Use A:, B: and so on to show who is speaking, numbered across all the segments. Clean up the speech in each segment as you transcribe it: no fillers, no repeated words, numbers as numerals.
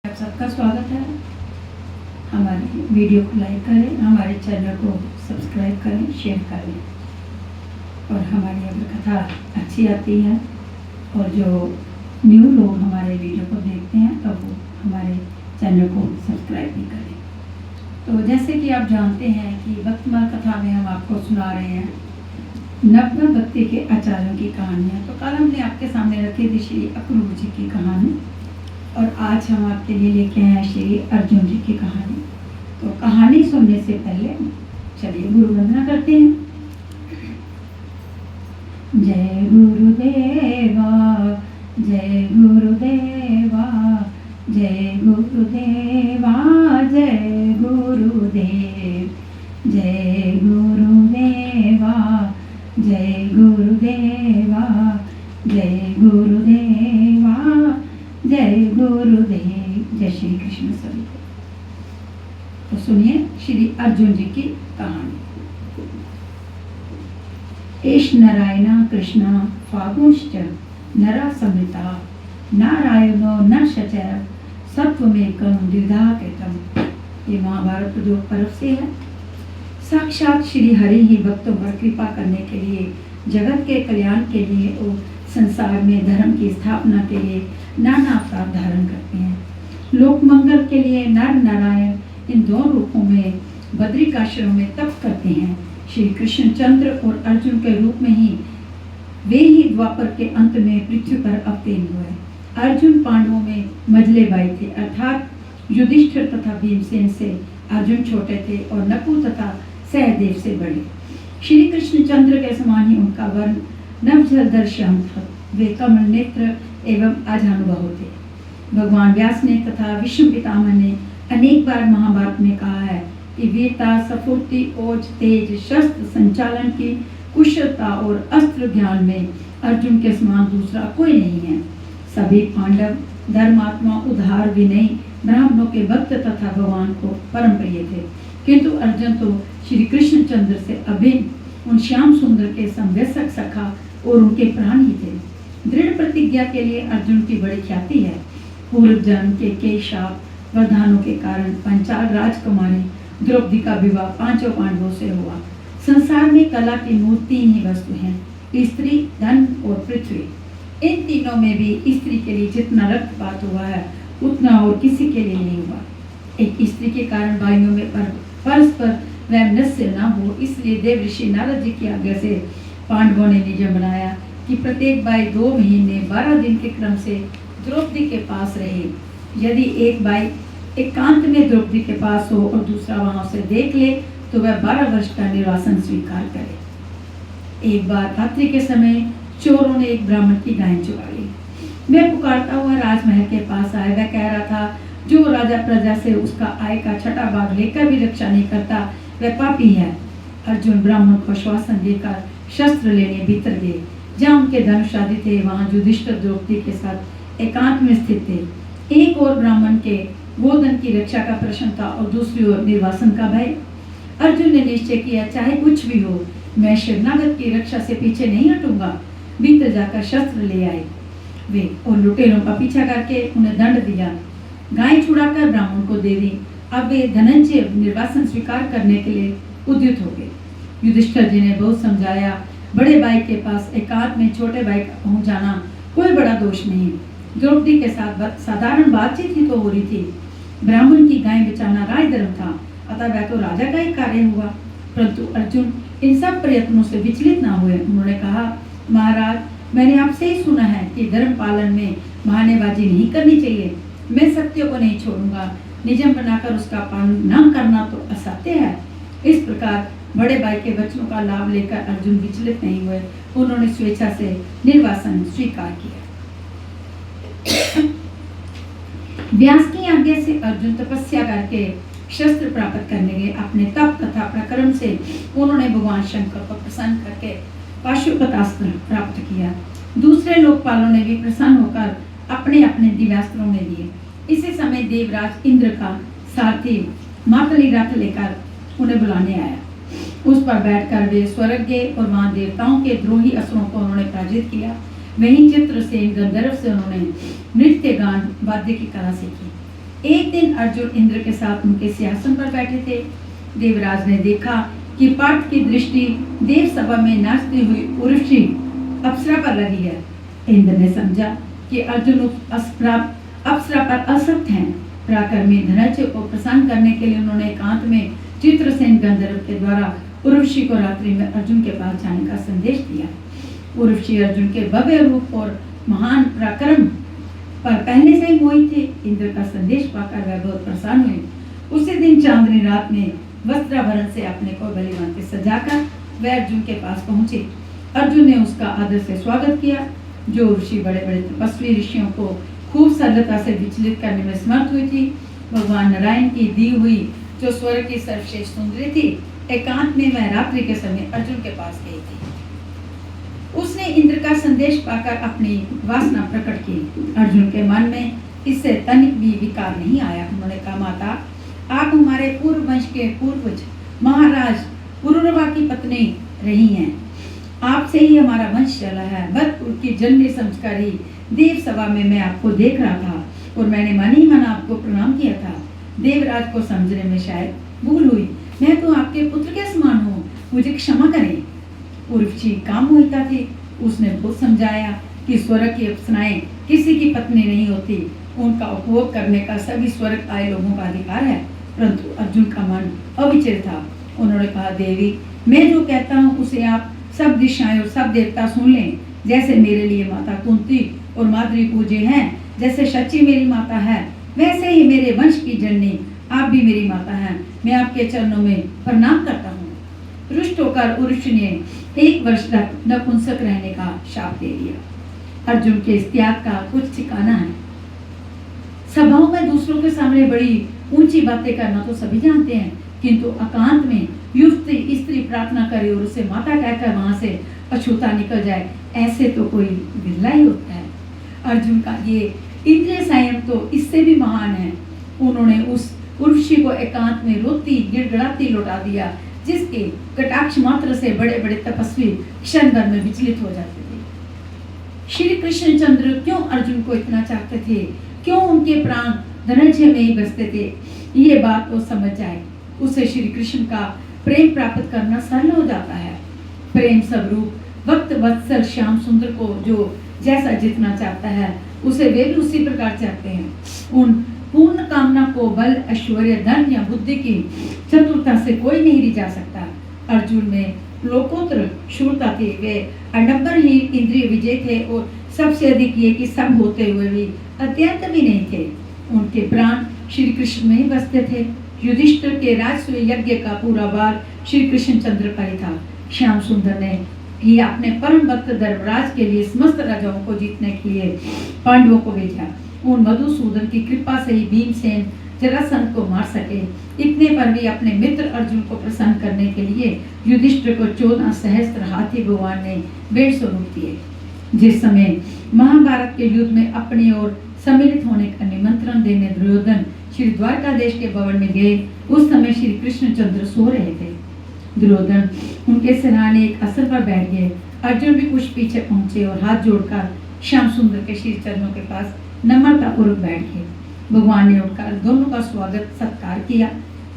A: आप सबका स्वागत है। हमारी वीडियो को लाइक करें, हमारे चैनल को सब्सक्राइब करें, शेयर करें। और हमारी अगर कथा अच्छी आती है और जो न्यू लोग हमारे वीडियो को देखते हैं तो वो हमारे चैनल को सब्सक्राइब भी करें। तो जैसे कि आप जानते हैं कि भक्तिमाल कथा में हम आपको सुना रहे हैं नवग्रह भक्ति के आचार्यों की कहानियाँ। तो कल हमने आपके सामने रखी थी श्री अक्रूर जी की कहानी और आज हम आपके लिए लेके आए हैं श्री अर्जुन जी की कहानी। तो कहानी सुनने से पहले चलिए गुरु वंदना करते हैं। जय गुरुदेवा, जय गुरुदेवा, जय गुरुदेवा, जय गुरुदेव, जय गुरुदेवा, जय गुरुदेवा, जय गुरुदेवा, जय गुरुदेव। जय श्री कृष्ण सभी को। तो सुनिए श्री अर्जुन जी की कहानी। एष नारायण कृष्ण फागुंश्च नरा समृता नारायणो न शचर सत्वमेकं द्विधा कृतम्। ये महाभारत जो पर्व से है। साक्षात श्री हरि ही भक्तों पर कृपा करने के लिए, जगत के कल्याण के लिए और संसार में धर्म की स्थापना के लिए नाना अवतार धारण करते हैं। लोक मंगल के लिए नर नारायण इन दो रूपों में बद्रिकाश्रम में तप करते हैं। श्री कृष्ण चंद्र और अर्जुन के रूप में ही वे ही द्वापर के अंत में पृथ्वी पर अवतीर्ण हुए। अर्जुन पांडवों में मझले भाई थे, अर्थात युधिष्ठिर तथा भीमसेन से अर्जुन छोटे थे और नकुल तथा सहदेव से बड़े। श्री कृष्ण चंद्र के समान ही उनका वर्ण नवजल श्याम था। वे कमल नेत्र एवं अजानुभव थे। भगवान व्यास ने तथा विष्णु पितामह ने अनेक बार महाभारत में कहा है कि वीरता, सफूर्ति, ओज, तेज, शस्त्र संचालन की कुशलता और अस्त्र ज्ञान में अर्जुन के समान दूसरा कोई नहीं है। सभी पांडव धर्मात्मा, उदार, विनयी, ब्राह्मणों के भक्त तथा भगवान को परम प्रिय थे, किंतु अर्जुन तो श्री कृष्ण चंद्र से अभिन्न उन श्याम सुंदर के संवेशक सखा और उनके प्राण ही थे। दृढ़ प्रतिज्ञा के लिए अर्जुन की बड़ी ख्याति है। पूर्व जन्म के कई शाप वरदानों के कारण पंचाल राजकुमारी द्रौपदी का विवाह पांचों पांडवों से हुआ। संसार में कला की मूल तीन ही वस्तु हैं, स्त्री, धन और पृथ्वी। इन तीनों में भी स्त्री के लिए जितना रक्तपात हुआ है उतना और किसी के लिए नहीं हुआ। एक स्त्री के कारण भाइयों में परस्पर वैमनस्य न हो, इसलिए देव ऋषि नारद जी की आज्ञा से पांडवों ने नियम बनाया कि प्रत्येक भाई 2 महीने 12 दिन के क्रम से द्रौपदी के पास रहे। यदि एक भाई एकांत में द्रौपदी के पास हो और दूसरा वहां से देख ले तो वह 12 वर्ष का निर्वासन स्वीकार करे। एक बार रात्रि के समय चोरों ने एक ब्राह्मण की गाय चुरा ली। मैं पुकारता हुआ राजमहल के पास आया। वह कह रहा था, जो राजा प्रजा से उसका आय का छठा भाग लेकर भी रक्षा नहीं करता वह पापी है। अर्जुन ब्राह्मण को आश्वासन देकर शस्त्र लेने भीतर गए। जहाँ उनके धनुषादि थे वहां युधिष्ठिर द्रौपदी के साथ एकांत में स्थित थे। एक और ब्राह्मण के गोधन की रक्षा का प्रश्न था और दूसरी ओर निर्वासन का भय। अर्जुन ने निश्चय किया, चाहे कुछ भी हो, मैं शरणागत की रक्षा से पीछे नहीं हटूंगा। भीतर जाकर शस्त्र ले आए वे और लुटेरों का पीछा करके उन्हें दंड दिया। गाय छुड़ाकर ब्राह्मण को दे दी। अब वे धनंजय निर्वासन स्वीकार करने के लिए उद्युत हो गए। युधिष्ठिर जी ने बहुत समझाया, बड़े भाई के पास एकांत में छोटे भाई का पहुंच जाना कोई बड़ा दोष नहीं। द्रौपदी के साथ साधारण बातचीत ही तो हो रही थी। ब्राह्मण की गाय बचाना राजधर्म था, अतः वह तो राजा का ही कार्य हुआ। परंतु अर्जुन इन सब प्रयत्नों से विचलित ना हुए। उन्होंने कहा, महाराज, मैंने आपसे ही सुना है कि धर्म पालन में बहानेबाजी नहीं करनी चाहिए। मैं सत्य को नहीं छोड़ूंगा। नियम बनाकर उसका पालन न करना तो असत्य है। इस प्रकार बड़े भाई के वचनों का लाभ लेकर अर्जुन विचलित नहीं हुए। उन्होंने स्वेच्छा से निर्वासन स्वीकार किया। व्यास की आज्ञा से अर्जुन तपस्या करके शस्त्र प्राप्त करने गए। अपने तप तथा प्रक्रम से उन्होंने भगवान शंकर को प्रसन्न करके पाशुपतास्त्र प्राप्त किया। दूसरे लोकपालों ने भी प्रसन्न होकर अपने अपने दिव्यास्त्रों में लिए। इसी समय देवराज इंद्र का सारथी मातली रथ लेकर उन्हें बुलाने आया। उस पर बैठकर वे स्वर्ग गए और वहां देवताओं के द्रोही असुरों को उन्होंने पराजित किया। वहीं चित्रसेन गंधर्व से उन्होंने नृत्य गान वाद्य की कला सीखी। एक दिन अर्जुन इंद्र के साथ उनके सिंहासन पर बैठे थे। देवराज ने देखा कि पार्थ की दृष्टि देव सभा में नाचती हुई उर्वशी अप्सरा पर लगी है। इंद्र ने समझा कि अर्जुन उस अप्सरा पर असक्त हैं। पराक्रमी धनंजय को प्रसन्न करने के लिए उन्होंने एकांत में चित्रसेन गंधर्व के द्वारा उर्वशी को रात्रि में अर्जुन के पास जाने का संदेश दिया। उर्वशी अर्जुन के भव्य रूप और महान पराक्रम पर पहले से ही मोहित थे। इंद्र का संदेश पाकर वह बहुत प्रसन्न हुए। उसी दिन चांदनी रात में वस्त्राभरण से अपने को बलिभांति सजाकर वह अर्जुन के पास पहुंचे। अर्जुन ने उसका आदर से स्वागत किया। जो ऋषि बड़े बड़े तपस्वी ऋषियों को खूब सरलता से विचलित करने में समर्थ हुई थी, भगवान नारायण की दी हुई जो स्वर्ग की सर्वश्रेष्ठ सुंदरी थी, एकांत में वह रात्रि के समय अर्जुन के पास गई थी। उसने इंद्र का संदेश पाकर अपनी वासना प्रकट की। अर्जुन के मन में इससे तनिक भी विकार नहीं आया। उन्होंने कहा, माता, आप हमारे पूर्व वंश के पूर्वज महाराज पुरुरवा की पत्नी रही हैं। आपसे ही हमारा वंश चला है। भरतपुर की जन्मी संस्कारी देव सभा में मैं आपको देख रहा था और मैंने मन ही मन आपको प्रणाम किया था। देवराज को समझने में शायद भूल हुई। मैं तो आपके पुत्र के समान हूँ, मुझे क्षमा करें। उर्वशी काम होता थी। उसने बहुत समझाया कि स्वर्ग की अप्सराएं किसी की पत्नी नहीं होती, उनका उपभोग करने का सभी स्वर्ग आए लोगों का अधिकार है। परंतु अर्जुन का मन अविचल था। उन्होंने कहा, देवी, मैं जो कहता हूँ उसे आप सब दिशाएं और सब देवता सुन लें। जैसे मेरे लिए माता कुंती और माद्री पूज्य हैं, जैसे शची मेरी माता है, वैसे ही मेरे वंश की जननी आप भी मेरी माता हैं। मैं आपके चरणों में प्रणाम करता हूँ। रुष्ट होकर उर्वशी ने 1 वर्ष तक नपुंसक रहने का शाप दे दिया। अर्जुन के इस त्याग का कुछ ठिकाना है। सभाओं में दूसरों के सामने बड़ी ऊंची बातें करना तो सभी जानते हैं, किंतु एकांत में युवती स्त्री प्रार्थना करे और उसे माता कहकर वहां से अछूता निकल जाए, ऐसे तो कोई बिरला ही होता है। अर्जुन का ये इंद्रिय संयम तो इससे भी महान है। उन्होंने उस उर्वशी को एकांत में रोती गिड़गिड़ाती लौटा दिया, जिसके कटाक्ष मात्र से बड़े बड़े तपस्वी क्षण भर में विचलित हो जाते थे। श्री कृष्णचंद्र क्यों अर्जुन को इतना चाहते थे, क्यों उनके प्राण धनंजय में ही बसते थे, ये बात वो समझ जाए, उसे श्री कृष्ण का प्रेम प्राप्त करना सरल हो जाता है। प्रेम स्वरूप भक्त वत्सल श्याम सुंदर को जो जैसा जितना चाहता है, उसे वे भी उसी प्रकार चाहते हैं। उन पूर्ण कामना को बल, ऐश्वर्य, धन या बुद्धि की चतुरता से कोई नहीं रिझा सकता। अर्जुन में लोकोत्तर शूरता थी। वे अडंबर ही इंद्रिय विजय थे और सबसे अधिक ये कि सब होते हुए भी अत्यंत भी नहीं थे। उनके प्राण श्री कृष्ण में ही बसते थे। युधिष्ठिर के राजसूय यज्ञ का पूरा भार श्री कृष्णचंद्र पर ही था। श्याम सुंदर ने ही अपने परम भक्त धर्मराज के लिए समस्त राजाओं को जीतने के लिए पांडवों को भेजा। उन मधुसूदन की कृपा से ही भीमसेन जरासंध को मार सके। इतने पर भी अपने मित्र अर्जुन को प्रसन्न करने के लिए युधिष्ठिर को 14 सहस्त्र हाथी भगवान ने 150 रूप दिए। जिस समय महाभारत के युद्ध में अपनी ओर सम्मिलित होने का निमंत्रण देने दुर्योधन श्री द्वारकाधीश के भवन में गए, उस समय श्री कृष्णचंद्र सो रहे थे। दुर्योधन उनके सिरहाने एक असर पर बैठ गए। अर्जुन भी कुछ पीछे पहुंचे और हाथ जोड़कर श्याम सुंदर के श्री चरणों के पास नम्रता पूर्वक बैठ गए। भगवान ने उठकर दोनों का स्वागत सत्कार किया।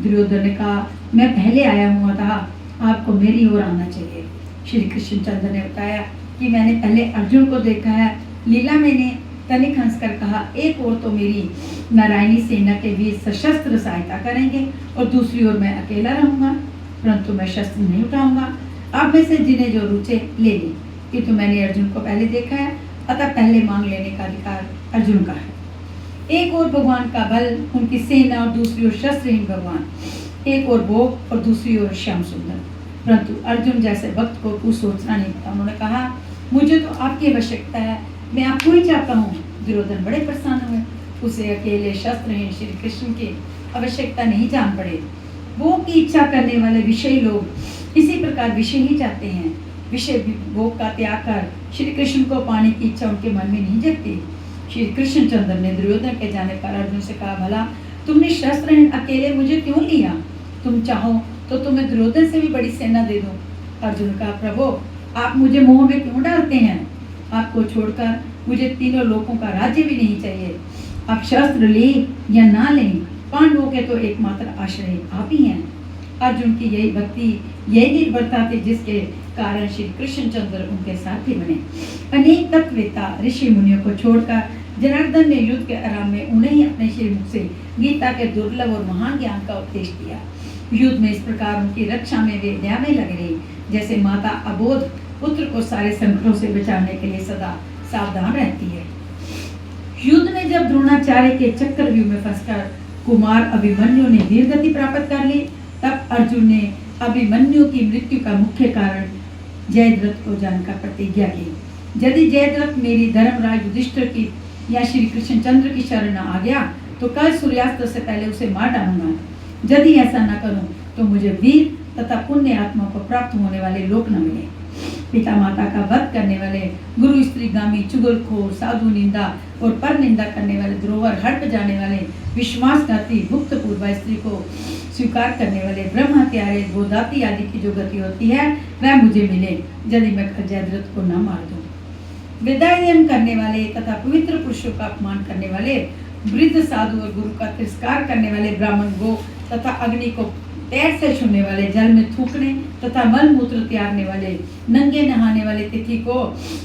A: दुर्योधन ने कहा, मैं पहले आया हुआ था, आपको मेरी ओर आना चाहिए। श्री कृष्णचंद्र ने बताया कि मैंने पहले अर्जुन को देखा है। लीला मैंने तनिक हंसकर कहा, एक ओर तो मेरी नारायणी सेना के वीर सशस्त्र सहायता करेंगे और दूसरी ओर मैं अकेला रहूंगा, परंतु मैं शस्त्र नहीं उठाऊंगा। आप में से जिन्हें जो रुचे ले लें, किंतु मैंने अर्जुन को पहले देखा है, अतः पहले मांग लेने का अधिकार अर्जुन का है। एक और भगवान का बल, उनकी सेना, और दूसरी ओर शस्त्रहीन भगवान, एक और भोग और दूसरी ओर श्याम सुंदर। परंतु अर्जुन जैसे भक्त को कुछ सोचना नहीं पता। उन्होंने कहा, मुझे तो आपकी आवश्यकता है, मैं आपको ही चाहता हूँ। दुर्योधन बड़े प्रसन्न हुए। उसे अकेले शस्त्रहीन श्री कृष्ण की आवश्यकता नहीं जान पड़े। भोग की इच्छा करने वाले विषयी लोग इसी प्रकार विषय ही चाहते हैं। विषय भोग का त्याग कर श्री कृष्ण को पाने की इच्छा उनके मन में नहीं जगती। श्री कृष्णचंद्र ने दुर्योधन के जाने पर अर्जुन से कहा, भला तुमने शस्त्रहीन अकेले मुझे क्यों लिया? तुम चाहो तो तुम्हें दुर्योधन से भी बड़ी सेना दे दूं। अर्जुन कहा, प्रभु आप मुझे मोह में क्यों डालते हैं? आपको छोड़कर मुझे तीनों लोकों का राज्य भी नहीं चाहिए। अब शस्त्र ले या ना लें, पांडवों के तो एकमात्र आश्रय आप ही हैं। अर्जुन की यही भक्ति, यही निर्भरता थी जिसके कारण श्री कृष्णचंद्र उनके साथी बने। अनेक तत्ववेत्ता ऋषि मुनियों को छोड़कर जनार्दन ने युद्ध के आराम में उन्हें ही अपने श्रीमुख से गीता के दुर्लभ और महान ज्ञान का उपदेश दिया। युद्ध में इस प्रकार उनकी रक्षा में वे न्यामे लग रहे, जैसे माता अबोध पुत्र को सारे संकटों से बचाने के लिए सदा सावधान रहती है। युद्ध में जब द्रोणाचार्य के चक्रव्यूह में फंसकर कुमार अभिमन्यु ने वीर गति प्राप्त कर ली, तब अर्जुन ने अभिमन्यु की मृत्यु का मुख्य कारण जयद्रथ को जानकर प्रतिज्ञा की। यदि जयद्रथ मेरी धर्मराज युधिष्ठिर की या श्री कृष्णचंद्र की शरण आ गया तो कल सूर्यास्त से पहले उसे मार डालूंगा। यदि ऐसा न करूं तो मुझे वीर तथा पुण्य आत्मा को प्राप्त होने वाले लोक न मिले। पिता माता का वध करने वाले, गुरु स्त्रीगामी, चुगलखोर, साधु निंदा और पर निंदा करने वाले, द्रोवर, हड़प जाने वाले, विश्वासघाती, भुक्तपूर्व स्त्री को स्वीकार करने वाले, ब्रह्म हत्यारे, गोदाती आदि की जो गति होती है वह मुझे मिले यदि मैं जयद्रथ को न मार दूं। वेदाध्ययन करने वाले तथा पवित्र पुरुषों का अपमान करने वाले, वृद्ध साधु और गुरु का तिरस्कार करने वाले, ब्राह्मण, गो तथा अग्नि को पैर से छूने वाले, जल में थूकने तथा मल मूत्र त्यागने वाले, नंगे नहाने वाले, तिथि को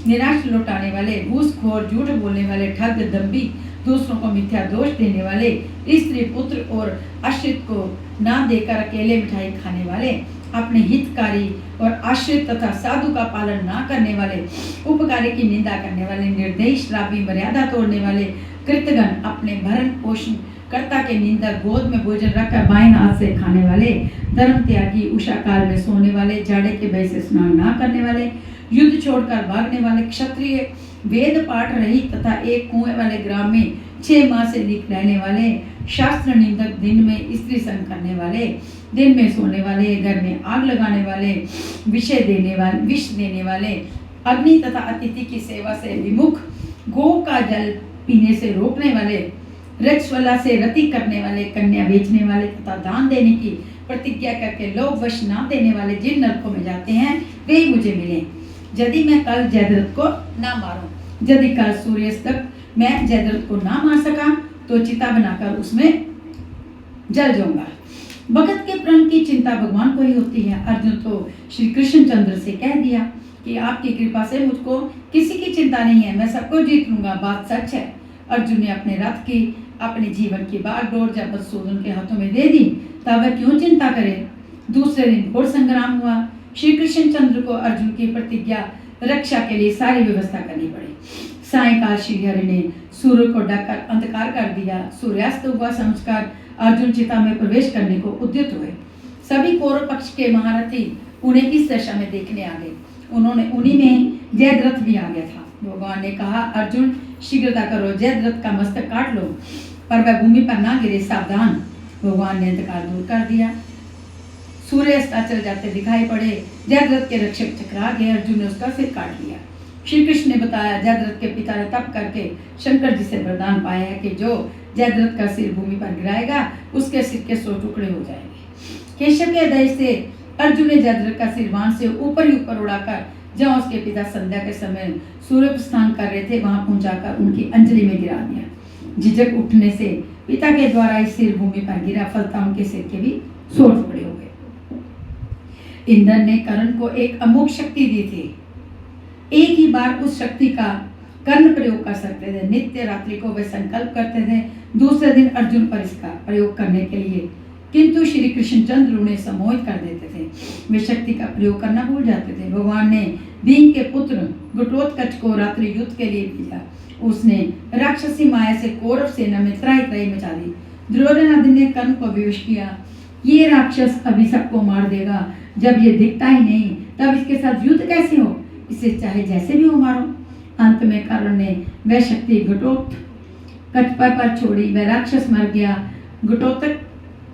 A: निराश लौटाने वाले, घूसखोर, झूठ बोलने वाले, ठग, दंभी, दूसरों को मिथ्या दोष देने वाले, स्त्री, पुत्र और आश्रित को ना देकर अकेले मिठाई खाने वाले, अपने हितकारी और आश्रित तथा साधु का पालन ना करने वाले, उपकारी की निंदा करने वाले, निर्दयी, श्रापी, मर्यादा तोड़ने वाले, कृतघ्न, अपने भरण पोषण कर्ता के निंदा, गोद में भोजन रखकर बाएं हाथ से खाने वाले, धर्म त्यागी, उषा काल में सोने वाले, जाड़े के भय से स्नान ना करने वाले, युद्ध छोड़कर भागने वाले, क्षत्रिय, वेद पाठ रहित तथा एक कुएं वाले ग्राम में 6 माह से अधिक रहने वाले, शास्त्र निंदक, दिन में स्त्री संग करने वाले, दिन में सोने वाले, घर में आग लगाने वाले, विष देने वाले, अग्नि तथा अतिथि की सेवा से विमुख, गो का जल पीने से रोकने वाले, रजस्वला से रति करने वाले, कन्या बेचने वाले तथा दान देने की प्रतिज्ञा करके लोभ वश ना देने वाले जिन नरकों में जाते हैं वे ही मुझे मिले यदि मैं कल जयद्रथ को ना मारूं। यदि कल सूर्यास्त तक मैं जयद्रथ को ना मार सका तो चिता बनाकर उसमें जल जाऊंगा। भगत के प्रण की चिंता भगवान को ही होती है। अर्जुन तो श्री कृष्णचंद्र से कह दिया कि आपकी कृपा से मुझको किसी की चिंता नहीं है, मैं सबको जीत लूंगा। बात सच है। अर्जुन ने अपने रथ की, अपने जीवन की बागडोर जब मधुसूदन के हाथों में दे दी तब वह क्यों चिंता करे। दूसरे दिन घोर संग्राम हुआ। श्री कृष्णचंद्र को अर्जुन की प्रतिज्ञा रक्षा के लिए सारी व्यवस्था करनी पड़ी। सायंकाल श्रीहरि ने सूर्य को ढककर अंधकार कर दिया। सूर्यास्त हुआ समझकर अर्जुन चिता में प्रवेश करने को उद्यत हुए। सभी कौरव पक्ष के महारथी उन्हें इस दशा में देखने आ गए। उन्हीं में जयद्रथ भी आ गया था। भगवान ने कहा, अर्जुन शीघ्रता करो, जयद्रथ का मस्तक काट लो पर वह भूमि पर ना गिरे, सावधान। भगवान ने अंधकार दूर कर दिया। सूर्य अस्ताचल जाते दिखाई पड़े। जयद्रथ के रक्षक चकरा गए। अर्जुन ने उसका सिर काट लिया। श्री कृष्ण ने बताया, जयद्रथ के पिता ने तप करके शंकर जी से वरदान पाया है कि जो जयद्रथ का सिर भूमि पर गिराएगा उसके सिर के 100 टुकड़े हो जाएंगे। केशव के हृदय से अर्जुन ने जयद्रथ का सिर बाण से ऊपर ही ऊपर उड़ाकर जहाँ उसके पिता संध्या के समय सूर्य स्नान कर रहे थे वहां पहुंचाकर उनकी अंजलि में गिरा दिया। झिझक उठने से पिता के द्वारा इस सिर भूमि पर गिरा। फलता उनके सिर के भी 100 टुकड़े हो गए। इंद्र ने कर्ण को एक अमोघ शक्ति दी थी। एक ही बार उस शक्ति का कर्ण प्रयोग कर सकते थे। नित्य रात्रि को वे संकल्प करते थे दूसरे दिन अर्जुन पर इसका प्रयोग करने के लिए, किंतु श्री कृष्णचंद्र उन्हें सम्मोहित कर देते थे। वे शक्ति का प्रयोग करना भूल जाते थे। भगवान ने भीम के पुत्र घटोत्कच को रात्रि युद्ध के लिए भेजा। उसने राक्षसी माया से कौरव सेना में त्राही त्राही मचा दी। दुर्योधन आदि ने कर्ण को विवश किया, ये राक्षस अभी सबको मार देगा, जब ये दिखता ही नहीं तब इसके साथ युद्ध कैसे हो, इसे चाहे जैसे भी हो मारो। अंत में कर्ण ने वह शक्ति घटोत्कच पर छोड़ी। वह राक्षस मर गया।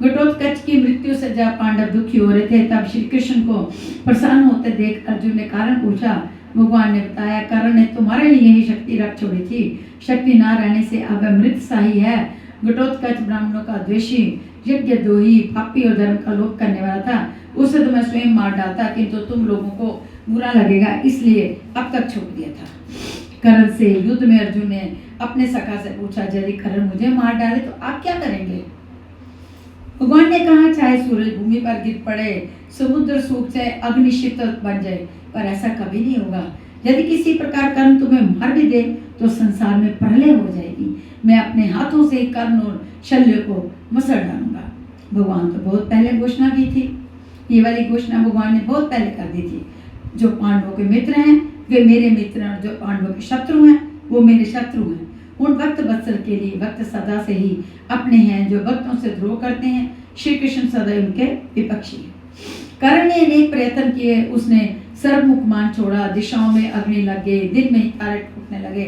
A: घटोत्कच की मृत्यु से जब पांडव दुखी हो रहे थे तब श्री कृष्ण को प्रसन्न होते देख अर्जुन ने कारण पूछा। भगवान ने बताया, कर्ण ने तुम्हारे लिए ही शक्ति रख छोड़ी थी। शक्ति ना रहने से अब मृत साही है। घटोत्कच ब्राह्मणों का द्वेषी, यज्ञ द्रोही, पापी और धर्म का लोप करने वाला था। उसे तो मैं स्वयं मार डालता, किंतु तुम लोगों को बुरा लगेगा इसलिए अब तक छोड़ दिया था। कर्ण से युद्ध में अर्जुन ने अपने सखा से पूछा, यदि कर्ण मुझे मार डाले तो आप क्या करेंगे? भगवान ने कहा, चाहे सूरज भूमि पर गिर पड़े, समुद्र सूख जाए, अग्नि शीतल बन जाए, पर ऐसा कभी नहीं होगा। यदि किसी प्रकार कर्ण तुम्हें मार भी दे तो संसार में प्रलय हो जाएगी। मैं अपने हाथों से कर्ण और शल्य को मसड़ डालूंगा। भगवान तो बहुत पहले घोषणा की थी, ये वाली घोषणा भगवान ने बहुत पहले कर दी थी। जो पांडवों के मित्र हैं वे मेरे मित्र हैं, जो पांडवों के शत्रु हैं वो मेरे शत्रु हैं। उन भक्त वत्सल के लिए भक्त सदा से ही अपने हैं, जो भक्तों से द्रोह करते हैं श्री कृष्ण सदा उनके विपक्षी हैं। कर्ण ने अनेक प्रयत्न किए, उसने सर्वमुख मान छोड़ा, दिशाओं में अग्नि लग गई, दिन में ही तारे टूटने लगे।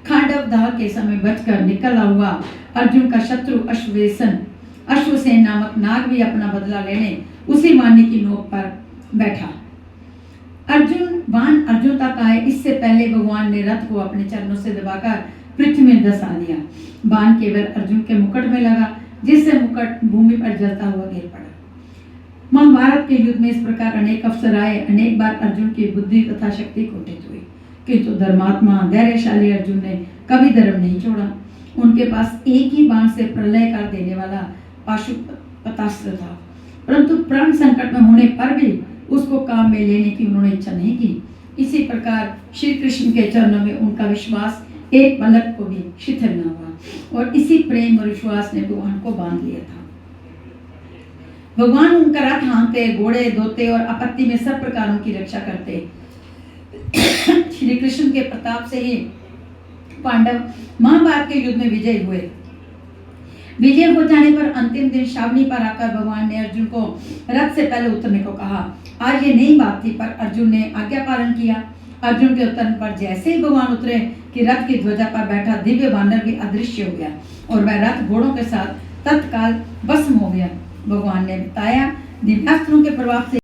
A: खांडव दाह के समय बचकर निकला हुआ अर्जुन का शत्रु अश्वसेन नामक नाग भी अपना बदला लेने उसी वाणी की नोक पर बैठा। अर्जुन तक आए इससे पहले भगवान ने रथ को अपने चरणों से दबाकर पृथ्वी में धंसा दिया। बाण केवल अर्जुन के मुकुट में लगा, जिससे मुकुट भूमि पर जलता हुआ गिर पड़ा। महाभारत के युद्ध में इस प्रकार अनेक अवसर आए। अनेक बार अर्जुन की बुद्धि तथा शक्ति कुंठित हुई, किंतु धर्मात्मा धैर्यशाली अर्जुन ने कभी धर्म नहीं छोड़ा। उनके पास एक ही बाण से प्रलय कर देने वाला पाशुपतास्त्र था, परंतु प्राण संकट में होने पर भी उसको काम में लेने की उन्होंने इच्छा नहीं की। इसी प्रकार श्री कृष्ण के चरणों में उनका विश्वास एक पलक को भी शिथिल न हुआ, और इसी प्रेम और विश्वास ने भगवान को बांध लिया था। भगवान उनका रथ हाँकते, घोड़े धोते और आपत्ति में सब प्रकारों की रक्षा करते। श्री कृष्ण के प्रताप से ही पांडव महाभारत के युद्ध में विजय हुए। विजय हो जाने पर अंतिम दिन श्रावणी पर आकर भगवान ने अर्जुन को रथ से पहले उतरने को कहा। आज ये नई बात थी, पर अर्जुन ने आज्ञा पालन किया। अर्जुन के उतरने पर जैसे ही भगवान उतरे कि रथ की ध्वजा पर बैठा दिव्य वानर भी अदृश्य हो गया, और वह रथ घोड़ों के साथ तत्काल भस्म हो गया। भगवान ने बताया, दिव्यास्त्रों के प्रभाव से